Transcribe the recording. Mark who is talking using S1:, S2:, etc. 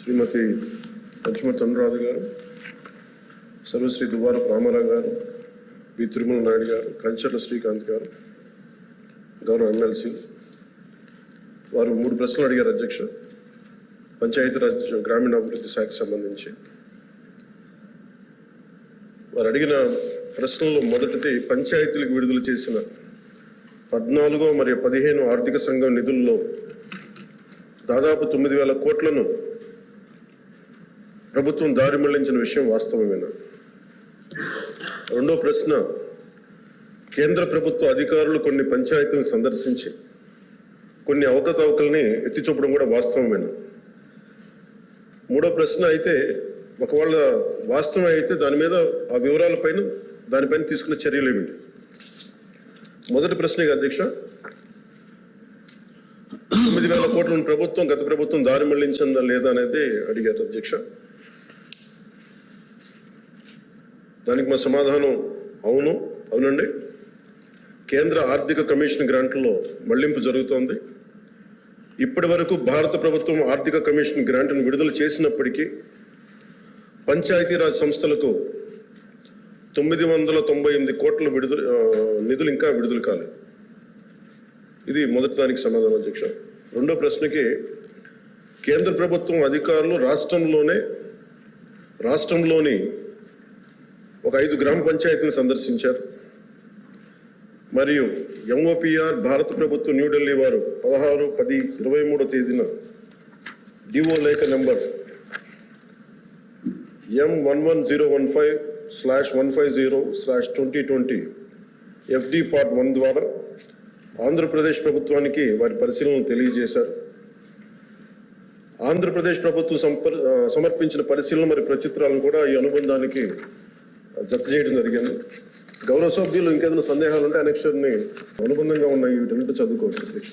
S1: శ్రీమతి పంచుమతి అనురాధ గారు, సర్వశ్రీ దువ్వారపు రామారావు గారు, వి తిరుమల నాయుడు గారు, కంచర్ల శ్రీకాంత్ గారు, గౌరవ ఎమ్మెల్సీ వారు 3 ప్రశ్నలు అడిగారు అధ్యక్ష. పంచాయతీరాజ్ గ్రామీణాభివృద్ధి శాఖకు సంబంధించి వారు అడిగిన ప్రశ్నల్లో మొదటిది పంచాయతీలకు విడుదల చేసిన 14 మరియు 15 ఆర్థిక సంఘం నిధుల్లో దాదాపు 9,000 కోట్లను ప్రభుత్వం దారి మళ్లించిన విషయం వాస్తవమేనా? రెండో ప్రశ్న, కేంద్ర ప్రభుత్వ అధికారులు కొన్ని పంచాయతీలను సందర్శించి కొన్ని అవకతవకల్ని ఎత్తి చూపడం కూడా వాస్తవమేనా? మూడో ప్రశ్న అయితే ఒకవేళ వాస్తవం అయితే దాని మీద ఆ వివరాలపైన దానిపైన తీసుకున్న చర్యలు ఏమిటి? మొదటి ప్రశ్నకి అధ్యక్ష, 9,000 కోట్లను గత ప్రభుత్వం దారి మళ్లించిందా లేదా అనేది అడిగారు అధ్యక్ష. దానికి మా సమాధానం అవునండి. కేంద్ర ఆర్థిక కమిషన్ గ్రాంట్లలో మళ్లింపు జరుగుతోంది. ఇప్పటి వరకు భారత ప్రభుత్వం ఆర్థిక కమిషన్ గ్రాంట్ను విడుదల చేసినప్పటికీ పంచాయతీరాజ్ సంస్థలకు 998 కోట్ల నిధులు ఇంకా విడుదల కాలేదు. ఇది మొదటి దానికి సమాధానం అధ్యక్ష. రెండో ప్రశ్నకి, కేంద్ర ప్రభుత్వం అధికారులు రాష్ట్రంలోని ఒక 5 గ్రామ పంచాయతీలను సందర్శించారు. మరియు ఎంఓపిఆర్ భారత ప్రభుత్వం న్యూఢిల్లీ వారు 16/10/23 తేదీన డిఓ లేఖ నెంబర్ M11015/150/2020 FD Part 1 ద్వారా ఆంధ్రప్రదేశ్ ప్రభుత్వానికి వారి పరిశీలనలు తెలియజేశారు. ఆంధ్రప్రదేశ్ ప్రభుత్వం సమర్పించిన పరిశీలన మరియు ప్రచిత్రాలను కూడా ఈ అనుబంధానికి జత చేయడం జరిగింది. గౌరవ సభ్యులు ఇంకేదైనా సందేహాలు ఉంటే అనెక్షర్ని అనుబంధంగా ఉన్న వీటన్నిటి చదువుకోవచ్చు అధ్యక్ష.